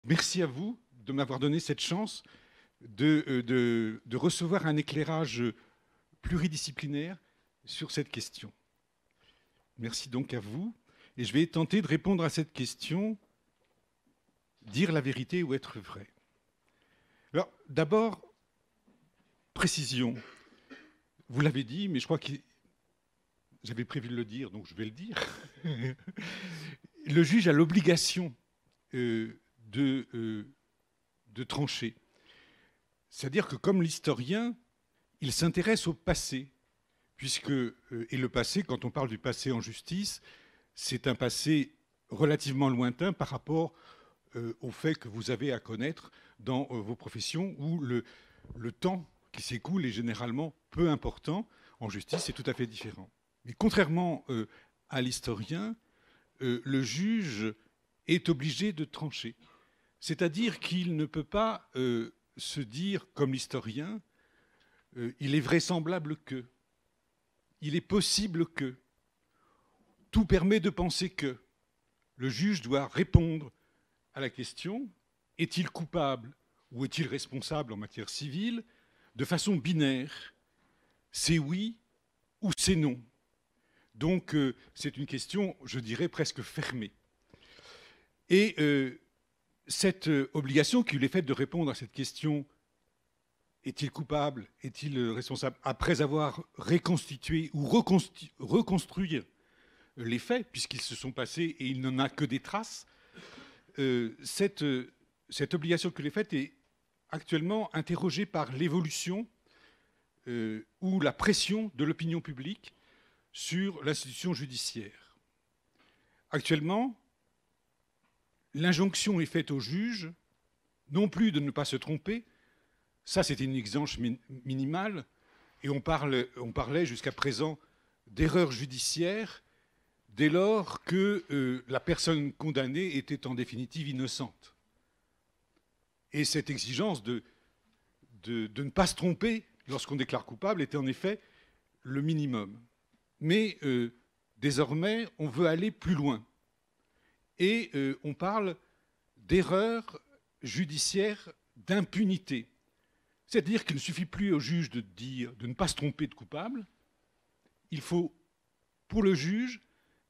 merci à vous de m'avoir donné cette chance de recevoir un éclairage pluridisciplinaire sur cette question. Merci donc à vous. Et je vais tenter de répondre à cette question, dire la vérité ou être vrai. Alors, d'abord, précision. Vous l'avez dit, mais je crois que j'avais prévu de le dire, donc je vais le dire. Le juge a l'obligation de trancher. C'est-à-dire que comme l'historien, il s'intéresse au passé, puisque, et le passé, quand on parle du passé en justice, c'est un passé relativement lointain par rapport aux faits que vous avez à connaître dans vos professions, où le temps qui s'écoule est généralement peu important. En justice, c'est tout à fait différent. Mais contrairement à l'historien, le juge est obligé de trancher. C'est-à-dire qu'il ne peut pas se dire, comme l'historien, il est vraisemblable que, il est possible que, tout permet de penser que. Le juge doit répondre à la question, est-il coupable ou est-il responsable en matière civile, de façon binaire, c'est oui ou c'est non. Donc c'est une question, je dirais, presque fermée. Et cette obligation qui lui est faite de répondre à cette question, est-il coupable, est-il responsable, après avoir reconstitué ou reconstruit les faits, puisqu'ils se sont passés et il n'en a que des traces, cette obligation qui lui est faite est actuellement interrogée par l'évolution ou la pression de l'opinion publique sur l'institution judiciaire. Actuellement, l'injonction est faite au juge, non plus de ne pas se tromper, ça c'était une exigence minimale, et on parlait jusqu'à présent d'erreur judiciaire dès lors que la personne condamnée était en définitive innocente. Et cette exigence de ne pas se tromper lorsqu'on déclare coupable était en effet le minimum. Mais désormais, on veut aller plus loin. Et on parle d'erreur judiciaire d'impunité. C'est-à-dire qu'il ne suffit plus au juge de dire de ne pas se tromper de coupable. Il faut, pour le juge,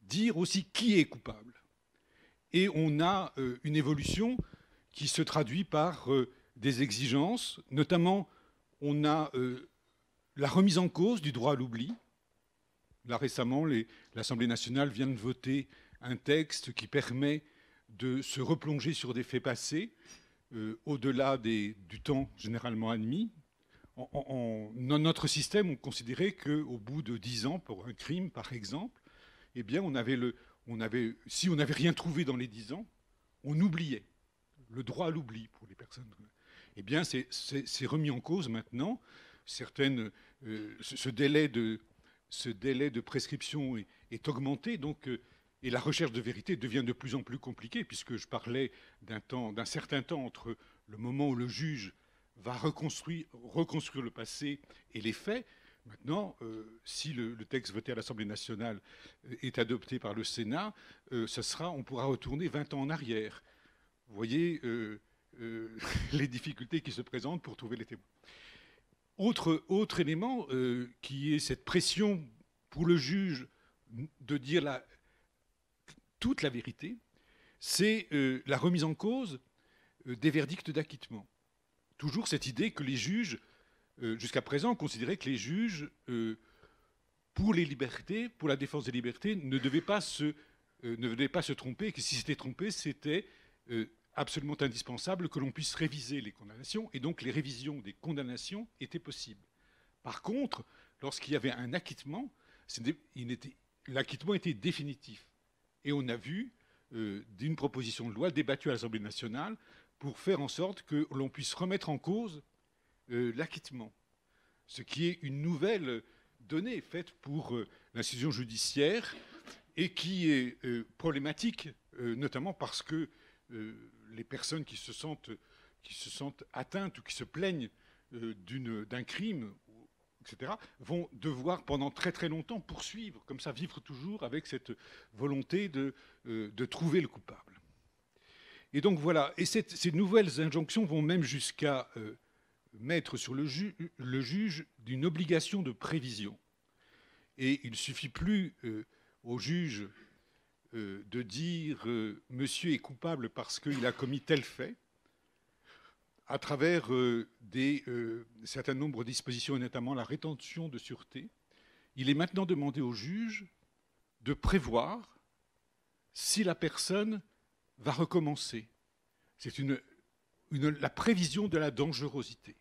dire aussi qui est coupable. Et on a une évolution qui se traduit par des exigences. Notamment, on a la remise en cause du droit à l'oubli. Là, récemment, l'Assemblée nationale vient de voter un texte qui permet de se replonger sur des faits passés, au-delà du temps généralement admis. Dans notre système, on considérait qu'au bout de 10 ans, pour un crime, par exemple, eh bien, si on n'avait rien trouvé dans les 10 ans, on oubliait. Le droit à l'oubli pour les personnes. Eh bien, c'est remis en cause maintenant. Ce délai de prescription est augmenté, donc, et la recherche de vérité devient de plus en plus compliquée, puisque je parlais d'un certain temps entre le moment où le juge va reconstruire le passé et les faits. Maintenant, si le texte voté à l'Assemblée nationale est adopté par le Sénat, on pourra retourner 20 ans en arrière. Vous voyez les difficultés qui se présentent pour trouver les témoins. Autre élément qui est cette pression pour le juge de dire toute la vérité, c'est la remise en cause des verdicts d'acquittement. Toujours cette idée que les juges, jusqu'à présent, considéraient que les juges, pour les libertés, pour la défense des libertés, ne devaient pas se tromper, et que si c'était trompé, c'était absolument indispensable que l'on puisse réviser les condamnations, et donc les révisions des condamnations étaient possibles. Par contre, lorsqu'il y avait un acquittement, l'acquittement était définitif. Et on a vu d'une proposition de loi débattue à l'Assemblée nationale pour faire en sorte que l'on puisse remettre en cause l'acquittement. Ce qui est une nouvelle donnée faite pour l'institution judiciaire et qui est problématique, notamment parce que les personnes qui se sentent atteintes ou qui se plaignent d'un crime, etc., vont devoir pendant très très longtemps poursuivre, comme ça, vivre toujours avec cette volonté de trouver le coupable. Et donc voilà, et ces nouvelles injonctions vont même jusqu'à mettre sur le juge d'une obligation de prévision. Et il ne suffit plus au juge de dire monsieur est coupable parce qu'il a commis tel fait, à travers certain nombre de dispositions, et notamment la rétention de sûreté. Il est maintenant demandé au juge de prévoir si la personne va recommencer. C'est la prévision de la dangerosité.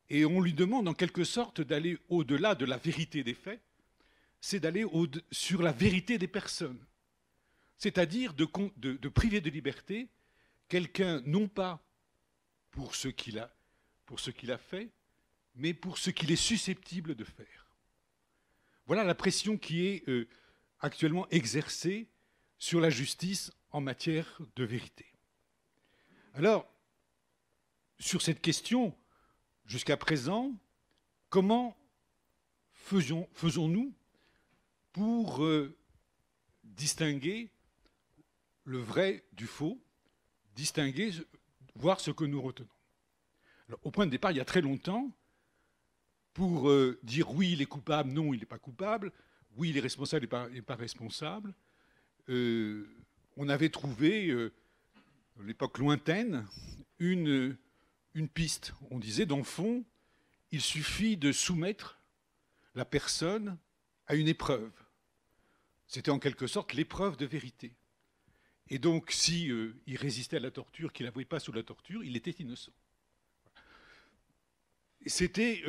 Et on lui demande en quelque sorte d'aller au-delà de la vérité des faits, c'est d'aller sur la vérité des personnes. C'est-à-dire de priver de liberté quelqu'un, non pas pour ce qu'il a fait, mais pour ce qu'il est susceptible de faire. Voilà la pression qui est actuellement exercée sur la justice en matière de vérité. Alors, sur cette question, jusqu'à présent, comment faisons-nous pour distinguer le vrai du faux, distinguer, voir ce que nous retenons? Alors, au point de départ, il y a très longtemps, pour dire oui, il est coupable, non, il n'est pas coupable, oui, il est responsable, il n'est pas responsable, on avait trouvé, à l'époque lointaine, une piste. On disait, dans le fond, il suffit de soumettre la personne à une épreuve. C'était en quelque sorte l'épreuve de vérité. Et donc, si il résistait à la torture, qu'il n'avouait pas sous la torture, il était innocent. C'était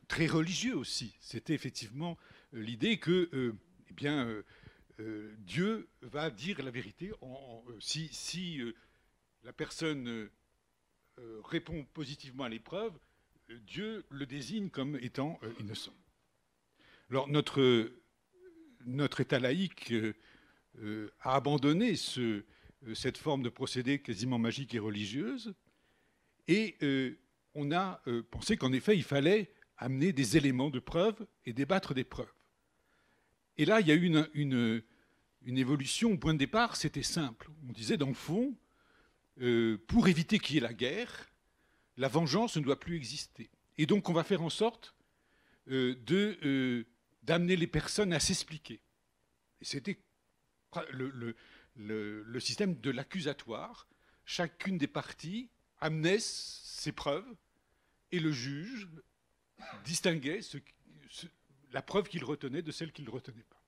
très religieux aussi. C'était effectivement l'idée que Dieu va dire la vérité. Si la personne répond positivement à l'épreuve, Dieu le désigne comme étant innocent. Alors notre État laïque a abandonné cette forme de procédé quasiment magique et religieuse, et on a pensé qu'en effet, il fallait amener des éléments de preuve et débattre des preuves. Et là, il y a eu une évolution. Au point de départ, c'était simple. On disait, dans le fond, pour éviter qu'il y ait la guerre, la vengeance ne doit plus exister. Et donc, on va faire en sorte d'amener les personnes à s'expliquer. Et c'était le système de l'accusatoire. Chacune des parties amenait ses preuves et le juge distinguait la preuve qu'il retenait de celle qu'il ne retenait pas.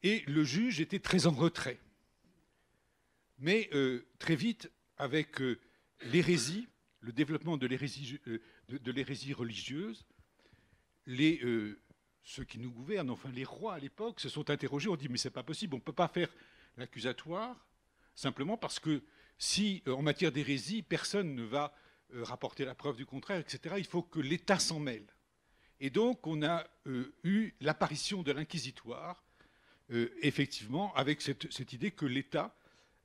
Et le juge était très en retrait. Mais très vite, avec l'hérésie, le développement de l'hérésie religieuse, ceux qui nous gouvernent, enfin les rois à l'époque, se sont interrogés, ont dit mais c'est pas possible, on ne peut pas faire l'accusatoire simplement parce que si en matière d'hérésie, personne ne va rapporter la preuve du contraire, etc., il faut que l'État s'en mêle. Et donc on a eu l'apparition de l'inquisitoire, effectivement, avec cette idée que l'État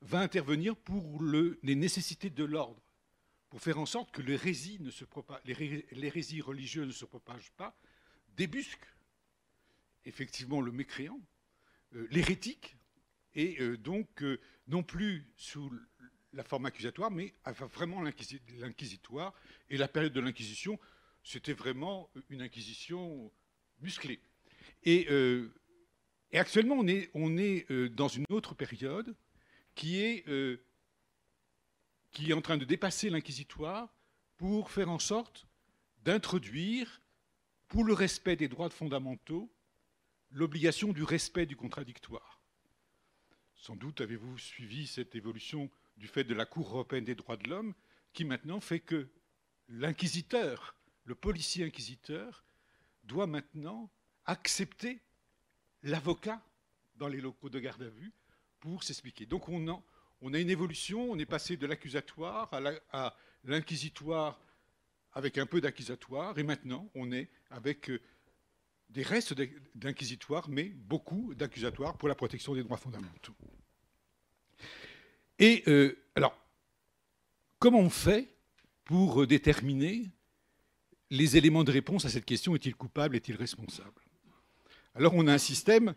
va intervenir pour les nécessités de l'ordre, pour faire en sorte que l'hérésie religieuse ne se propage pas, débusque effectivement le mécréant, l'hérétique, et donc non plus sous la forme accusatoire, mais vraiment l'inquisitoire. Et la période de l'Inquisition, c'était vraiment une inquisition musclée. Et actuellement, on est dans une autre période qui est en train de dépasser l'inquisitoire pour faire en sorte d'introduire, pour le respect des droits fondamentaux, l'obligation du respect du contradictoire. Sans doute avez-vous suivi cette évolution du fait de la Cour européenne des droits de l'homme, qui maintenant fait que l'inquisiteur, le policier inquisiteur, doit maintenant accepter l'avocat dans les locaux de garde à vue pour s'expliquer. Donc on a une évolution, on est passé de l'accusatoire à l'inquisitoire avec un peu d'accusatoire, et maintenant on est avec des restes d'inquisitoire, mais beaucoup d'accusatoire pour la protection des droits fondamentaux. Et alors, comment on fait pour déterminer les éléments de réponse à cette question, est-il coupable, est-il responsable? Alors on a un système,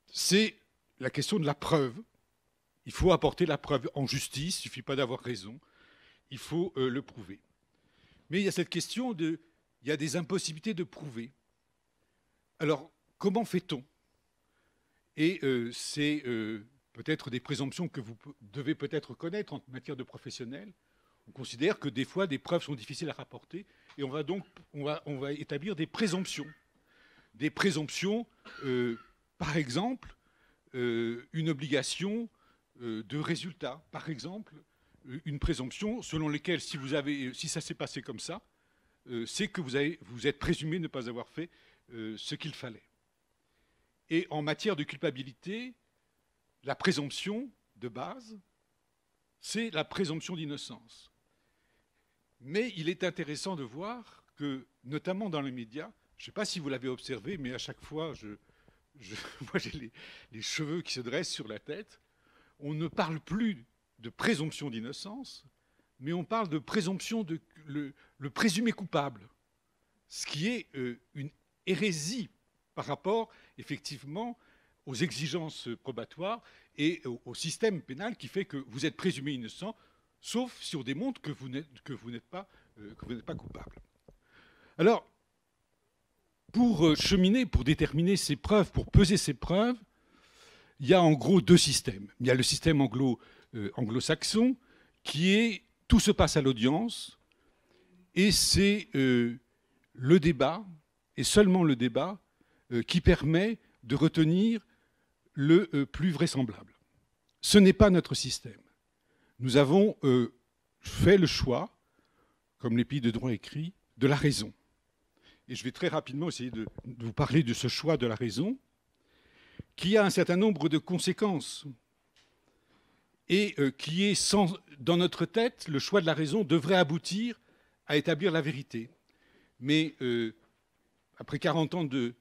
c'est la question de la preuve. Il faut apporter la preuve en justice, il ne suffit pas d'avoir raison, il faut le prouver. Mais il y a cette question il y a des impossibilités de prouver. Alors, comment fait-on? Et c'est peut-être des présomptions que vous devez peut-être connaître en matière de professionnels. On considère que des fois, des preuves sont difficiles à rapporter, et on va établir des présomptions. Des présomptions, par exemple, une obligation de résultat. Par exemple, une présomption selon laquelle, si ça s'est passé comme ça, c'est que vous êtes présumé ne pas avoir fait ce qu'il fallait. Et en matière de culpabilité, la présomption de base, c'est la présomption d'innocence. Mais il est intéressant de voir que, notamment dans les médias, je ne sais pas si vous l'avez observé, mais à chaque fois, moi j'ai les cheveux qui se dressent sur la tête, on ne parle plus de présomption d'innocence, mais on parle de présomption de le présumé coupable, ce qui est une hérésie par rapport, effectivement, aux exigences probatoires et au système pénal qui fait que vous êtes présumé innocent, sauf si on démontre que vous n'êtes pas coupable. Alors, pour cheminer, pour déterminer ces preuves, pour peser ces preuves, il y a en gros deux systèmes. Il y a le système anglo-saxon, qui est tout se passe à l'audience, et c'est le débat, et seulement le débat, qui permet de retenir le plus vraisemblable. Ce n'est pas notre système. Nous avons fait le choix, comme les pays de droit écrit, de la raison. Et je vais très rapidement essayer de vous parler de ce choix de la raison, qui a un certain nombre de conséquences et qui est dans notre tête, le choix de la raison devrait aboutir à établir la vérité. Mais après 40 ans de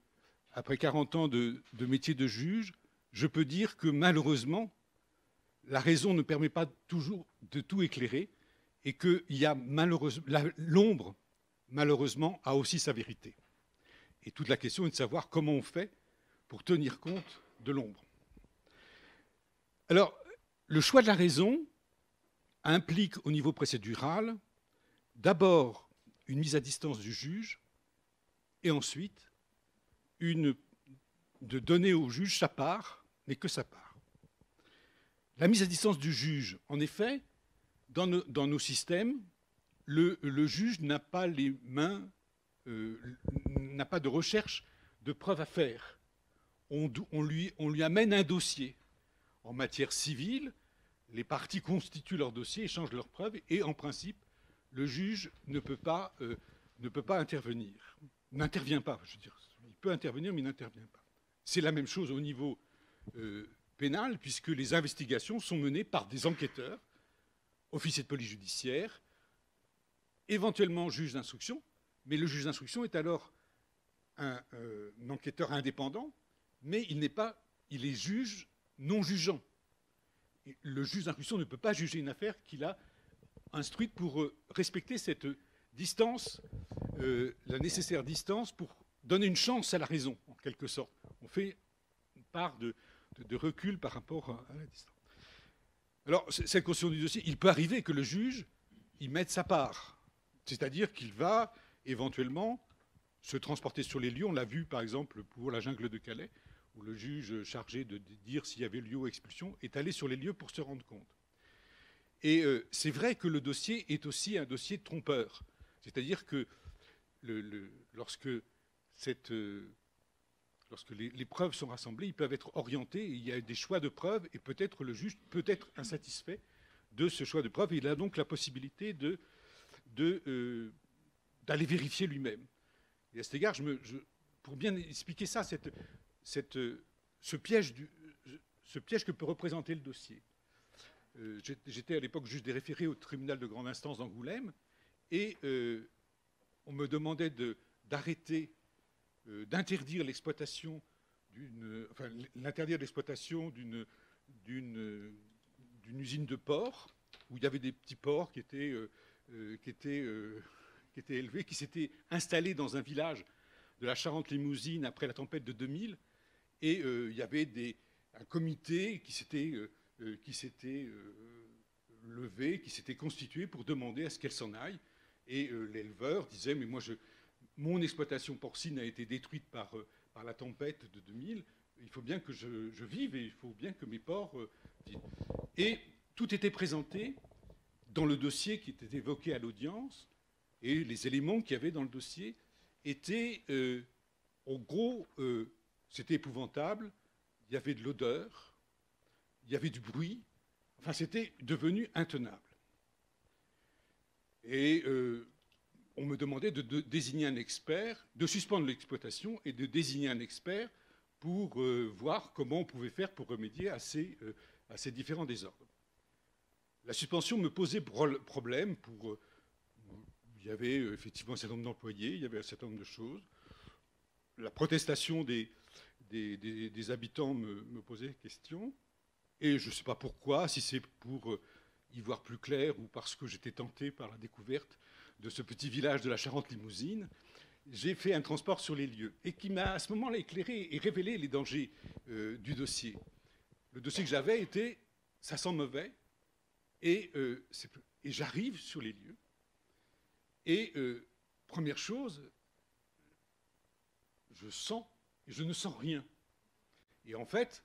métier de juge, je peux dire que malheureusement, la raison ne permet pas toujours de tout éclairer et que l'ombre, malheureusement, a aussi sa vérité. Et toute la question est de savoir comment on fait pour tenir compte de l'ombre. Alors, le choix de la raison implique au niveau procédural d'abord une mise à distance du juge et ensuite de donner au juge sa part, mais que sa part. La mise à distance du juge, en effet, dans nos systèmes, le juge n'a pas les mains, n'a pas de recherche de preuves à faire. On lui amène un dossier. En matière civile, les parties constituent leur dossier, échangent leurs preuves, et en principe, le juge ne peut pas intervenir. N'intervient pas, je veux dire. Il peut intervenir, mais il n'intervient pas. C'est la même chose au niveau pénal, puisque les investigations sont menées par des enquêteurs, officiers de police judiciaire, éventuellement juge d'instruction, mais le juge d'instruction est alors un enquêteur indépendant, mais il est juge non jugeant. Et le juge d'instruction ne peut pas juger une affaire qu'il a instruite pour respecter cette distance, la nécessaire distance pour donner une chance à la raison, en quelque sorte. On fait une part de recul par rapport à la distance. Alors, cette constitution du dossier, il peut arriver que le juge y mette sa part. C'est-à-dire qu'il va éventuellement se transporter sur les lieux. On l'a vu, par exemple, pour la jungle de Calais, où le juge chargé de dire s'il y avait lieu ou expulsion est allé sur les lieux pour se rendre compte. Et c'est vrai que le dossier est aussi un dossier trompeur. C'est-à-dire que lorsque les preuves sont rassemblées, ils peuvent être orientés, il y a des choix de preuves, et peut-être le juge peut être insatisfait de ce choix de preuves. Il a donc la possibilité d'aller vérifier lui-même. Et à cet égard, pour bien expliquer ça, ce piège que peut représenter le dossier. J'étais à l'époque juge des référés au tribunal de grande instance d'Angoulême, et on me demandait d'arrêter, d'interdire l'exploitation l'interdire l'exploitation d'une usine de porc, où il y avait des petits porcs qui étaient élevés, qui s'étaient installés dans un village de la Charente-Limousine après la tempête de 2000, et il y avait un comité qui s'était levé, qui s'était constitué pour demander à ce qu'elle s'en aille. Et l'éleveur disait, mais moi, mon exploitation porcine a été détruite par la tempête de 2000, il faut bien que je vive et il faut bien que mes porcs vivent. Et tout était présenté dans le dossier qui était évoqué à l'audience, et les éléments qu'il y avait dans le dossier étaient, en gros, c'était épouvantable, il y avait de l'odeur, il y avait du bruit, enfin c'était devenu intenable. Et on me demandait de désigner un expert, de suspendre l'exploitation et de désigner un expert pour voir comment on pouvait faire pour remédier à ces différents désordres. La suspension me posait problème pour... il y avait effectivement un certain nombre d'employés, il y avait un certain nombre de choses. La protestation des habitants me posait question. Et je ne sais pas pourquoi, si c'est pour y voir plus clair ou parce que j'étais tenté par la découverte de ce petit village de la Charente-Limousine, j'ai fait un transport sur les lieux et qui m'a à ce moment-là éclairé et révélé les dangers du dossier. Le dossier que j'avais était « ça sent mauvais » et j'arrive sur les lieux. Et première chose, je sens et je ne sens rien. Et en fait,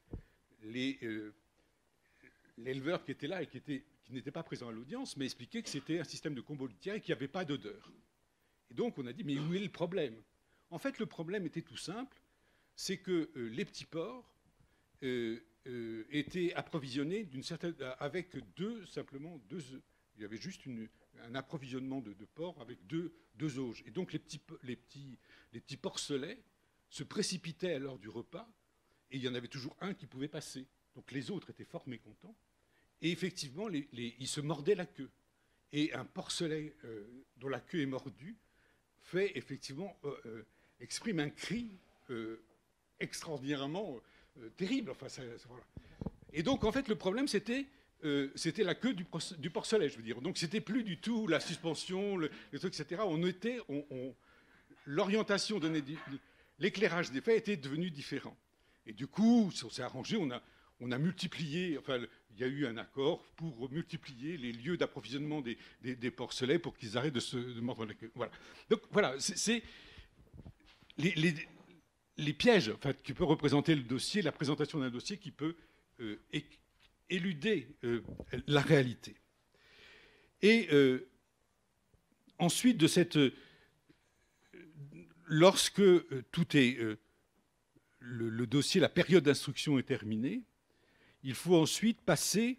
l'éleveur qui était là et qui n'était pas présent à l'audience m'a expliqué que c'était un système de combo litière et qu'il n'y avait pas d'odeur. Et donc on a dit, mais où est le problème? En fait, le problème était tout simple, c'est que les petits porcs étaient approvisionnés avec simplement deux œufs. Il y avait juste un approvisionnement de porcs avec deux auges. Et donc les petits porcelets se précipitaient à l'heure du repas, et il y en avait toujours un qui pouvait passer. Donc les autres étaient fort mécontents. Et effectivement, ils se mordaient la queue. Et un porcelet dont la queue est mordue exprime un cri extraordinairement terrible. Enfin, voilà. Et donc, en fait, le problème, c'était la queue du porcelet, je veux dire. Donc, c'était plus du tout la suspension, les trucs, etc. L'orientation donnée, l'éclairage des faits était devenu différent. Et du coup, on s'est arrangé, on a multiplié, enfin, il y a eu un accord pour multiplier les lieux d'approvisionnement des porcelets pour qu'ils arrêtent de mordre la queue. Voilà. Donc voilà, c'est les pièges en fait, qui peuvent représenter le dossier, la présentation d'un dossier qui peut éluder la réalité. Et ensuite, lorsque tout est... le dossier, la période d'instruction est terminée, il faut ensuite passer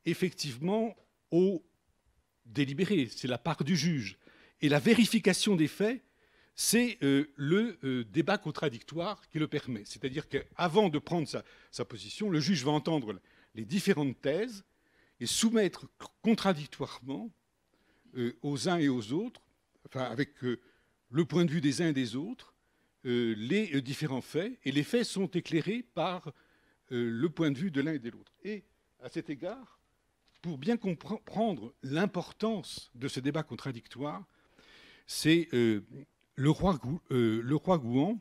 effectivement au délibéré. C'est la part du juge. Et la vérification des faits, c'est le débat contradictoire qui le permet. C'est-à-dire qu'avant de prendre sa position, le juge va entendre les différentes thèses et soumettre contradictoirement aux uns et aux autres, enfin avec le point de vue des uns et des autres, les différents faits. Et les faits sont éclairés par le point de vue de l'un et de l'autre. Et à cet égard, pour bien comprendre l'importance de ce débat contradictoire, c'est le roi Gouan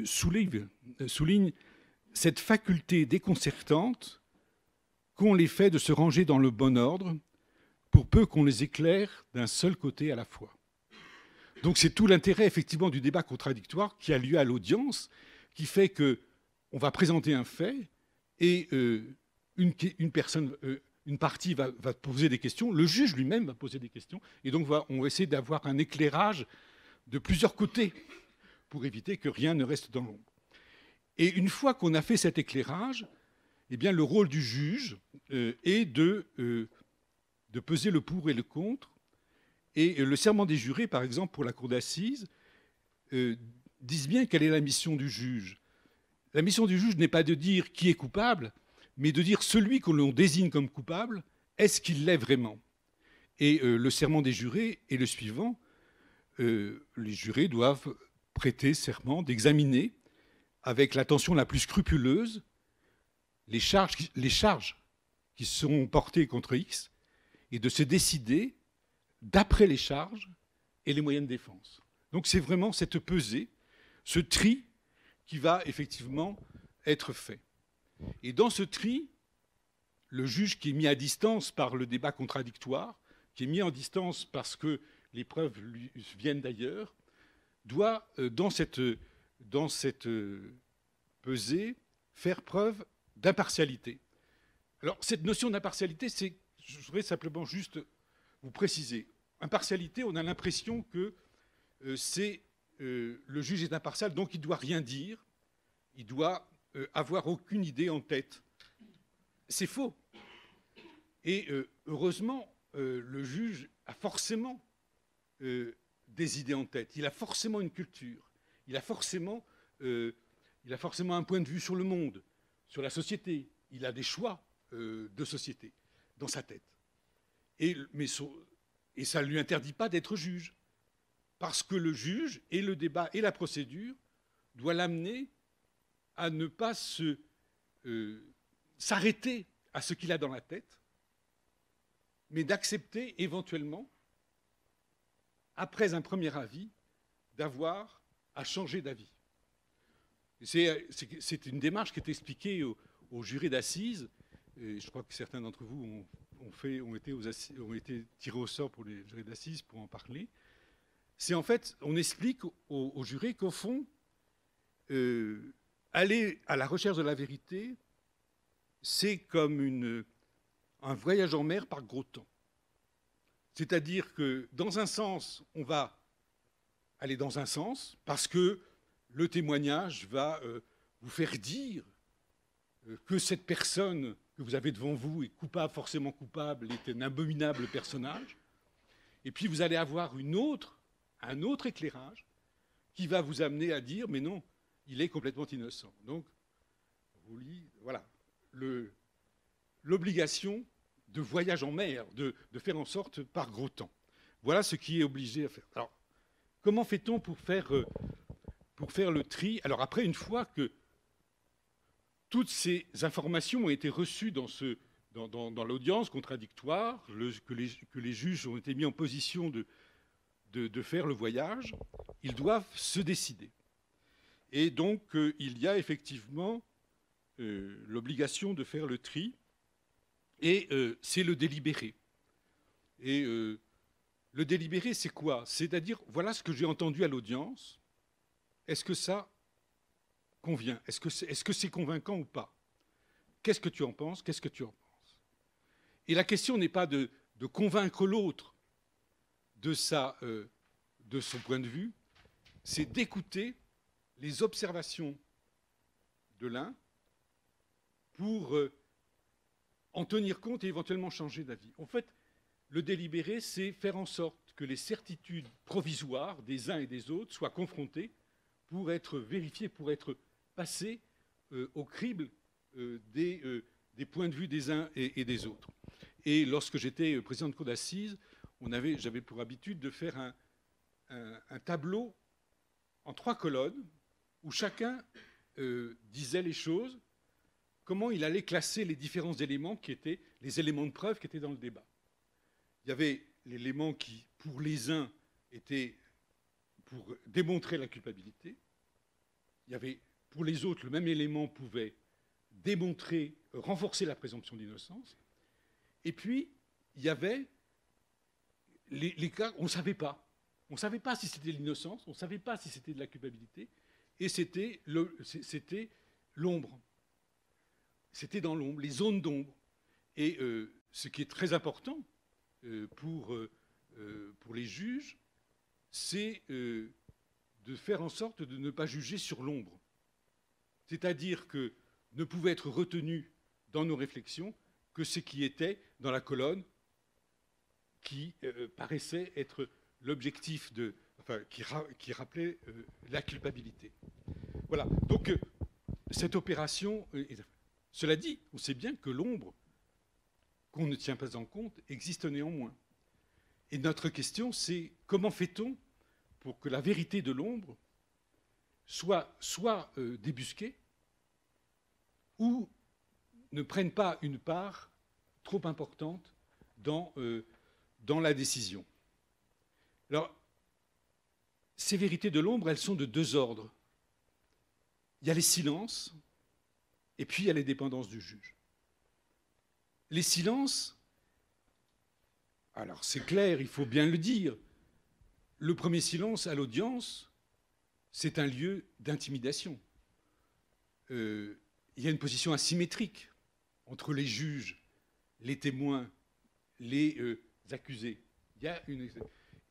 souligne cette faculté déconcertante qu'ont les faits de se ranger dans le bon ordre, pour peu qu'on les éclaire d'un seul côté à la fois. Donc c'est tout l'intérêt effectivement du débat contradictoire qui a lieu à l'audience, qui fait qu'on va présenter un fait et une partie va poser des questions, le juge lui-même va poser des questions, et donc on va essayer d'avoir un éclairage de plusieurs côtés pour éviter que rien ne reste dans l'ombre. Et une fois qu'on a fait cet éclairage, eh bien, le rôle du juge est de peser le pour et le contre. Et le serment des jurés, par exemple, pour la cour d'assises, disent bien quelle est la mission du juge. La mission du juge n'est pas de dire qui est coupable, mais de dire celui que l'on désigne comme coupable, est-ce qu'il l'est vraiment? Et le serment des jurés est le suivant. Les jurés doivent prêter serment d'examiner avec l'attention la plus scrupuleuse les charges qui seront portées contre X et de se décider d'après les charges et les moyens de défense. Donc c'est vraiment cette pesée, ce tri qui va effectivement être fait. Et dans ce tri, le juge qui est mis à distance par le débat contradictoire, qui est mis en distance parce que les preuves lui viennent d'ailleurs, doit, dans cette pesée, faire preuve d'impartialité. Alors, cette notion d'impartialité, je voudrais simplement juste vous préciser. Impartialité, on a l'impression que le juge est impartial, donc il ne doit rien dire, il doit avoir aucune idée en tête. C'est faux. Et heureusement, le juge a forcément des idées en tête. Il a forcément une culture. Il a forcément un point de vue sur le monde, sur la société. Il a des choix de société dans sa tête. Et ça ne lui interdit pas d'être juge. Parce que le juge, et le débat, et la procédure, doit l'amener à ne pas s'arrêter à ce qu'il a dans la tête, mais d'accepter éventuellement, après un premier avis, d'avoir à changer d'avis. C'est une démarche qui est expliquée au jury d'assises. Je crois que certains d'entre vous ont été tirés au sort pour les jurys d'assises pour en parler. C'est en fait, on explique au jury qu'au fond, aller à la recherche de la vérité, c'est comme un voyage en mer par gros temps. C'est-à-dire que dans un sens, on va aller dans un sens parce que le témoignage va vous faire dire que cette personne que vous avez devant vous est coupable, forcément coupable, est un abominable personnage. Et puis vous allez avoir un autre éclairage qui va vous amener à dire mais non, il est complètement innocent. Donc, voilà, l'obligation de voyage en mer, de faire en sorte par gros temps. Voilà ce qui est obligé à faire. Alors, comment fait-on pour faire le tri? Alors après, une fois que toutes ces informations ont été reçues dans l'audience contradictoire, que les juges ont été mis en position de faire le voyage, ils doivent se décider. Et donc, il y a effectivement l'obligation de faire le tri, et c'est le délibéré. Et le délibéré, c'est quoi? C'est-à-dire, voilà ce que j'ai entendu à l'audience, est-ce que ça convient? Est-ce que c'est convaincant ou pas? Qu'est-ce que tu en penses? Qu'est-ce que tu en penses? Et la question n'est pas de convaincre l'autre de son point de vue, c'est d'écouter les observations de l'un pour en tenir compte et éventuellement changer d'avis. En fait, le délibéré, c'est faire en sorte que les certitudes provisoires des uns et des autres soient confrontées pour être vérifiées, pour être passées au crible des points de vue des uns et des autres. Et lorsque j'étais président de cour d'assises, j'avais pour habitude de faire un tableau en 3 colonnes où chacun disait les choses, comment il allait classer les différents éléments qui étaient les éléments de preuve qui étaient dans le débat. Il y avait l'élément qui, pour les uns, était pour démontrer la culpabilité. Il y avait, pour les autres, le même élément pouvait démontrer, renforcer la présomption d'innocence. Et puis, il y avait les cas, on ne savait pas. On ne savait pas si c'était de l'innocence, on ne savait pas si c'était de la culpabilité, et c'était l'ombre. C'était dans l'ombre, les zones d'ombre. Et ce qui est très important pour les juges, c'est de faire en sorte de ne pas juger sur l'ombre. C'est-à-dire que ne pouvait être retenu dans nos réflexions que ce qui était dans la colonne qui paraissait être l'objectif qui rappelait la culpabilité. Voilà. Donc, cette opération... Cela dit, on sait bien que l'ombre, qu'on ne tient pas en compte, existe néanmoins. Et notre question, c'est comment fait-on pour que la vérité de l'ombre soit débusquée ou ne prenne pas une part trop importante dans la décision. Alors, ces vérités de l'ombre, elles sont de 2 ordres. il y a les silences, et puis il y a les dépendances du juge. Les silences, alors c'est clair, il faut bien le dire, le premier silence à l'audience, c'est un lieu d'intimidation. Il y a une position asymétrique entre les juges, les témoins, les accusés. Il y a une...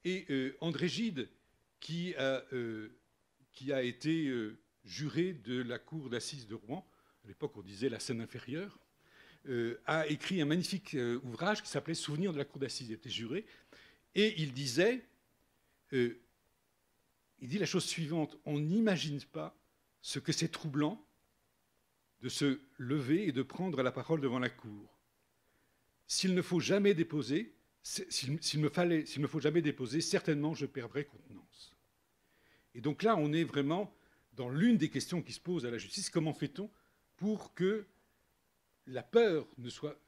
Et André Gide, qui a été juré de la cour d'assises de Rouen, à l'époque on disait la Seine inférieure, a écrit un magnifique ouvrage qui s'appelait Souvenirs de la cour d'assises. Il était juré. Et il disait, il dit la chose suivante, on n'imagine pas ce que c'est troublant de se lever et de prendre la parole devant la cour. S'il ne faut jamais déposer, certainement je perdrai contenance. Et donc là, on est vraiment dans l'une des questions qui se posent à la justice. Comment fait-on pour que la peur ne soit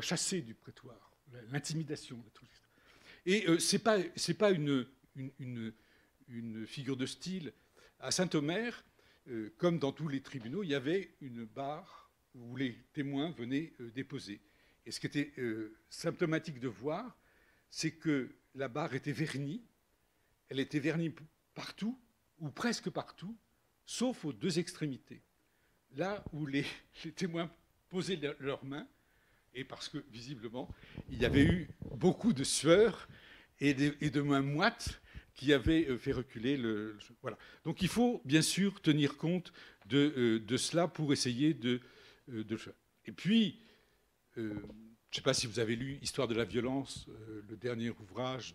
chassée du prétoire, l'intimidation? Et ce n'est pas une figure de style. À Saint-Omer, comme dans tous les tribunaux, il y avait une barre où les témoins venaient déposer. Et ce qui était symptomatique de voir, c'est que la barre était vernie. Elle était vernie partout, ou presque partout, sauf aux deux extrémités. Là où les témoins posaient leurs mains, et parce que, visiblement, il y avait eu beaucoup de sueur et de mains moites qui avaient fait reculer le... Voilà. Donc il faut, bien sûr, tenir compte de cela pour essayer de... Et puis, je ne sais pas si vous avez lu Histoire de la violence, le dernier ouvrage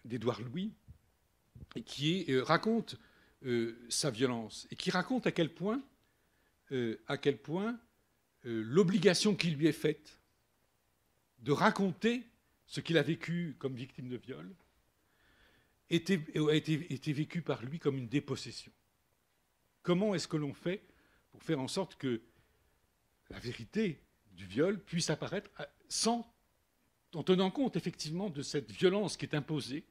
d'Édouard Louis, et qui raconte sa violence, et qui raconte à quel point l'obligation qui lui est faite de raconter ce qu'il a vécu comme victime de viol a été vécu par lui comme une dépossession. Comment est-ce que l'on fait pour faire en sorte que la vérité du viol puisse apparaître en tenant compte effectivement de cette violence qui est imposée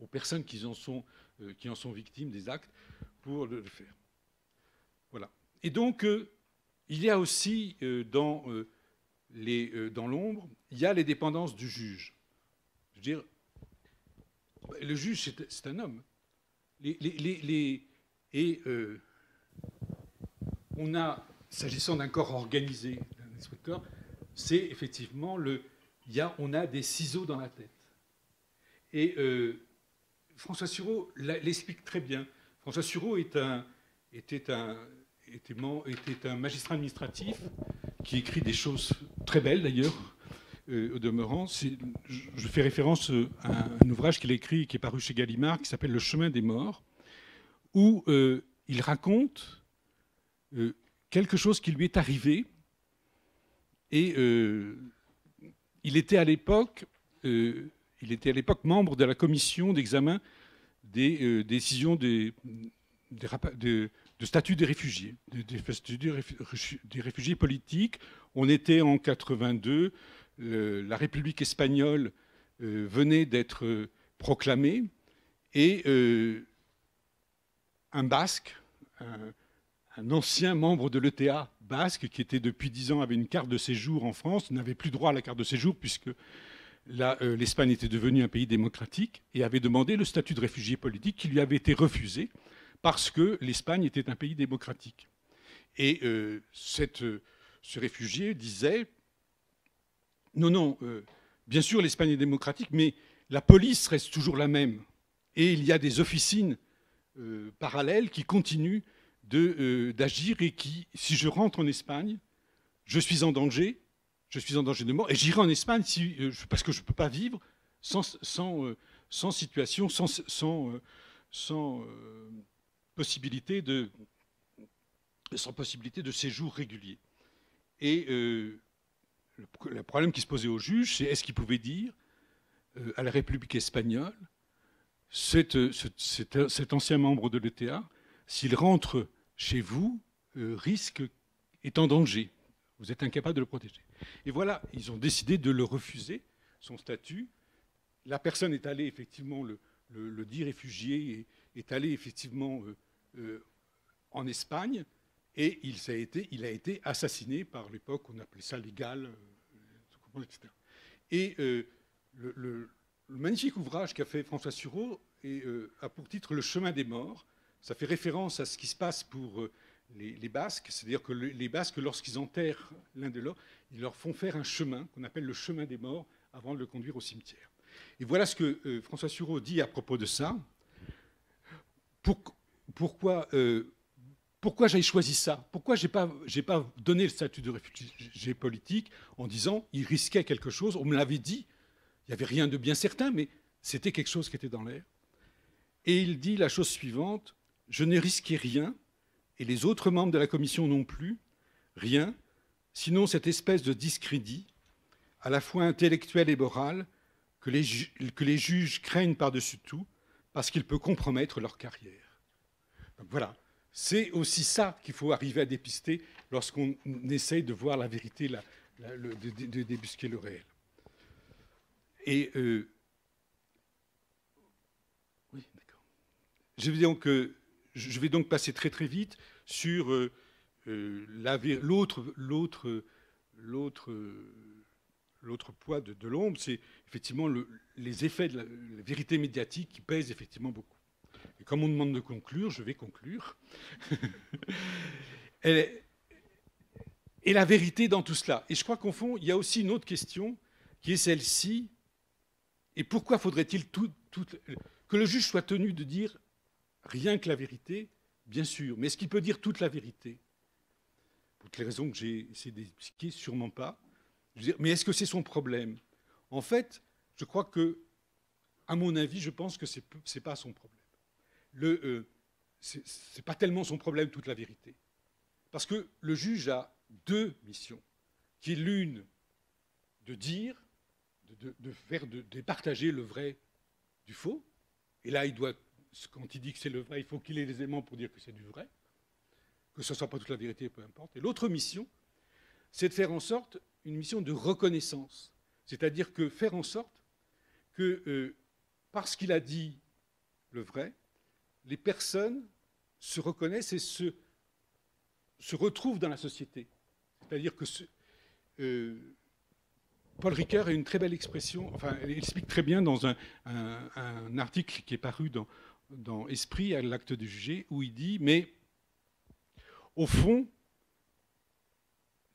aux personnes qui en sont victimes des actes pour le faire. Voilà. Et donc, il y a aussi dans l'ombre, il y a les dépendances du juge. Je veux dire, le juge, c'est un homme. On a, s'agissant d'un corps organisé, d'un inspecteur, c'est effectivement on a des ciseaux dans la tête. Et François Sureau l'explique très bien. François Sureau était un magistrat administratif qui écrit des choses très belles d'ailleurs, au demeurant. Je fais référence à un ouvrage qu'il a écrit, qui est paru chez Gallimard, qui s'appelle Le chemin des morts, où il raconte quelque chose qui lui est arrivé. Et il était à l'époque membre de la commission d'examen des décisions de statut des réfugiés, des réfugiés politiques. On était en 82, la République espagnole venait d'être proclamée, et un Basque, un ancien membre de l'ETA basque, qui était depuis 10 ans, avait une carte de séjour en France, n'avait plus droit à la carte de séjour puisque l'Espagne était devenue un pays démocratique, et avait demandé le statut de réfugié politique qui lui avait été refusé parce que l'Espagne était un pays démocratique. Et ce réfugié disait « Non, bien sûr l'Espagne est démocratique, mais la police reste toujours la même. Et il y a des officines parallèles qui continuent d'agir, et qui, si je rentre en Espagne, je suis en danger de mort, et j'irai en Espagne parce que je ne peux pas vivre sans situation, sans possibilité de séjour régulier. » Et le problème qui se posait au juge, c'est est-ce qu'il pouvait dire à la République espagnole, cet ancien membre de l'ETA, s'il rentre chez vous, est en danger. Vous êtes incapable de le protéger. Et voilà, ils ont décidé de le refuser, son statut. La personne est allée, effectivement, le dit réfugié est allé, effectivement, en Espagne, et il a été assassiné par l'époque, on appelait ça les Galles, etc. Et le magnifique ouvrage qu'a fait François Sureau a pour titre Le chemin des morts. Ça fait référence à ce qui se passe pour les Basques, c'est-à-dire que les Basques, lorsqu'ils enterrent l'un de l'autre, ils leur font faire un chemin qu'on appelle le chemin des morts avant de le conduire au cimetière. Et voilà ce que François Sureau dit à propos de ça. Pourquoi j'ai choisi ça? Pourquoi j'ai pas donné le statut de réfugié politique en disant il risquait quelque chose? On me l'avait dit, il n'y avait rien de bien certain, mais c'était quelque chose qui était dans l'air. Et il dit la chose suivante: je n'ai risqué rien, et les autres membres de la commission non plus, rien, sinon cette espèce de discrédit, à la fois intellectuel et moral, que les juges craignent par-dessus tout, parce qu'il peut compromettre leur carrière. Donc voilà, c'est aussi ça qu'il faut arriver à dépister lorsqu'on essaye de voir la vérité, de débusquer le réel. Et oui, d'accord. Je vais donc passer très très vite sur l'autre poids de l'ombre, c'est effectivement les effets de la vérité médiatique qui pèsent effectivement beaucoup. Et comme on me demande de conclure, je vais conclure. Et la vérité dans tout cela. Et je crois qu'au fond, il y a aussi une autre question qui est celle-ci. Et pourquoi faudrait-il que le juge soit tenu de dire rien que la vérité? Bien sûr. Mais est-ce qu'il peut dire toute la vérité? Pour toutes les raisons que j'ai essayé d'expliquer, sûrement pas. Je veux dire, mais est-ce que c'est son problème? En fait, je crois que, à mon avis, je pense que c'est pas son problème. C'est pas tellement son problème, toute la vérité. Parce que le juge a deux missions, qui est l'une de dire, de partager le vrai du faux. Et là, quand il dit que c'est le vrai, il faut qu'il ait les éléments pour dire que c'est du vrai, que ce ne soit pas toute la vérité, peu importe. Et l'autre mission, c'est de faire en sorte une mission de reconnaissance. C'est-à-dire que faire en sorte que, parce qu'il a dit le vrai, les personnes se reconnaissent et se retrouvent dans la société. C'est-à-dire que Paul Ricoeur a une très belle expression, enfin, il explique très bien dans un article qui est paru dans Esprit, à l'acte de juger, où il dit, mais au fond,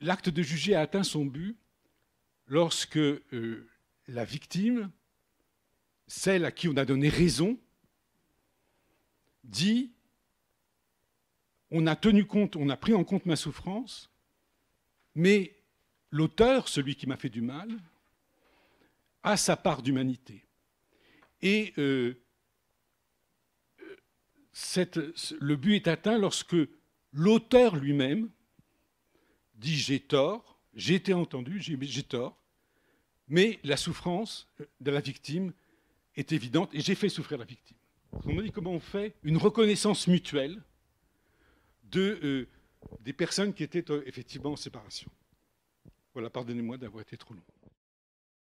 l'acte de juger a atteint son but lorsque la victime, celle à qui on a donné raison, dit on a pris en compte ma souffrance, mais l'auteur, celui qui m'a fait du mal, a sa part d'humanité. Et le but est atteint lorsque l'auteur lui-même dit j'ai tort, j'ai été entendu, j'ai tort, mais la souffrance de la victime est évidente et j'ai fait souffrir la victime. On m'a dit comment on fait une reconnaissance mutuelle des personnes qui étaient effectivement en séparation. Voilà, pardonnez-moi d'avoir été trop long.